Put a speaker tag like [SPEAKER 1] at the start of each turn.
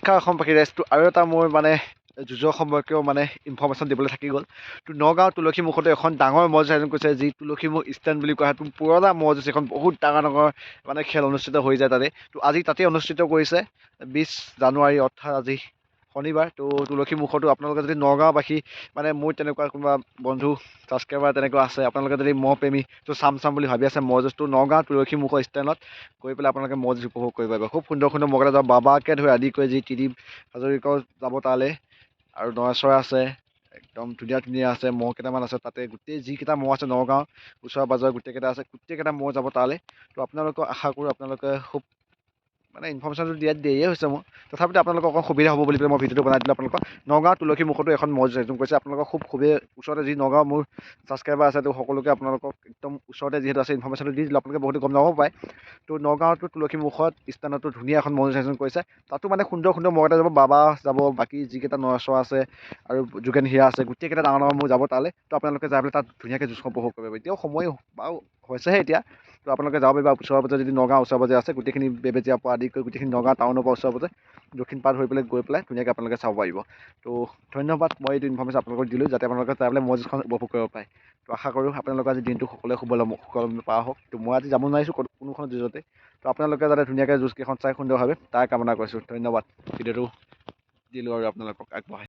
[SPEAKER 1] নমস্কাৰ অসমবাসী ৰাইজটো আৰু এটা মোৰ মানে যুঁজৰ সম্পৰ্কীয় মানে ইনফৰ্মেশ্যন দিবলৈ থাকি গ'ল। তো নগাঁও তুলসী মুখতে এখন ডাঙৰ মঞ্চ আয়োজন কৰিছে, যি তুলসী মুখ ষ্টেণ্ড বুলি কোৱা সেইটো পুৰণা মঞ্চ আছে, এখন বহুত ডাঙৰ ডাঙৰ মানে খেল অনুষ্ঠিত হৈ যায় তাতে। তো আজি তাতে অনুষ্ঠিত কৰিছে 20 জানুৱাৰী অৰ্থাৎ আজি শনিবাৰ। তো তুলসী মুখতো আপোনালোকে যদি নগাঁওবাসী মানে মোৰ তেনেকুৱা কোনোবা বন্ধু ছাবস্ক্ৰাইবাৰ তেনেকুৱা আছে, আপোনালোকে যদি মহ প্ৰেমী তো চাম বুলি ভাবি আছে মজটো নগাঁও তুলসী মুখৰ ষ্টেণ্ডত গৈ পেলাই আপোনালোকে মজ উপভোগ কৰিব পাৰিব। খুব সুন্দৰ সুন্দৰ মগতে যাব, বাবাকে ধৰি আদি কৰি যি ত্ৰিদীপ হাজৰিকাও যাব তালৈ, আৰু নৰেশ্বৰ আছে, একদম ধুনীয়া ধুনীয়া আছে, মহ কেইটামান আছে তাতে। গোটেই যিকেইটা মহ আছে নগাঁও ওচৰে পাঁজৰে গোটেইকেইটা আছে, গোটেইকেইটা মহ যাব তালৈ। তো আপোনালোকক আশা কৰোঁ আপোনালোকে খুব মানে ইনফৰ্মেশ্যনটো দিয়াত দেৰিয়ে হৈছে মোৰ, তথাপিতো আপোনালোকৰ অকণ সুবিধা হ'ব বুলি পেলাই মই ভিডিঅ'টো বনাই দিলোঁ আপোনালোকক। নগাঁও তুলসী মুখতো এখন মজ আয়োজন কৰিছে, আপোনালোকক খুব খুবেই ওচৰতে যি নগাঁও মোৰ ছাবস্ক্ৰাইবাৰ আছে, তো সকলোকে আপোনালোকক একদম ওচৰতে যিহেতু আছে ইনফৰ্মেশ্যনটো দি দিলোঁ, আপোনালোকে বহুতে গম নাপাব পাৰে। তো নগাঁৱতো তুলসী মুখত স্থানতো ধুনীয়া এখন মঞ্চ আয়োজন কৰিছে, তাতো মানে সুন্দৰ সুন্দৰ মগতে যাব, বাবা যাব, বাকী যিকেইটা নৰেশ্বৰ আছে আৰু যোগেন হীৰা আছে, গোটেইকেইটা ডাঙৰ ডাঙৰ মোৰ যাব তালৈ। তো আপোনালোকে যাই পেলাই তাত ধুনীয়াকৈ যুঁজখন উপভোগ কৰিব পাৰিব। এতিয়াও সময় বাৰু হৈছেহে এতিয়া, তো আপোনালোকে যাব পাৰিব। ওচৰে পাজৰে যদি নগাঁও ওচৰে পাজৰে আছে, গোটেইখিনি বেবেজীয়াৰ পৰা আদি কৰি গোটেইখিনি নগাঁও টাউনৰ পৰা ওচৰে পাজৰে দক্ষিণ পাৰ হৈ পেলাই গৈ পেলাই ধুনীয়াকৈ আপোনালোকে চাব পাৰিব। তো ধন্যবাদ, মই এইটো ইনফৰ্মেশ্যন আপোনালোকক দিলোঁ যাতে আপোনালোকে যাই পেলাই মজখন উপভোগ কৰিব পাৰে। তো আশা কৰোঁ আপোনালোকৰ আজি দিনটো সকলোৱে সুকলমে পাৰ হওক। তো মই আজি যাব নোৱাৰিছোঁ কোনোখন যুঁজতে, তো আপোনালোকে যাতে ধুনীয়াকৈ যুঁজকেইখন চাই সুন্দৰভাৱে তাৰ কামনা কৰিছোঁ। ধন্যবাদ, ভিডিঅ'টো দিলোঁ আৰু আপোনালোকক আগবঢ়াই।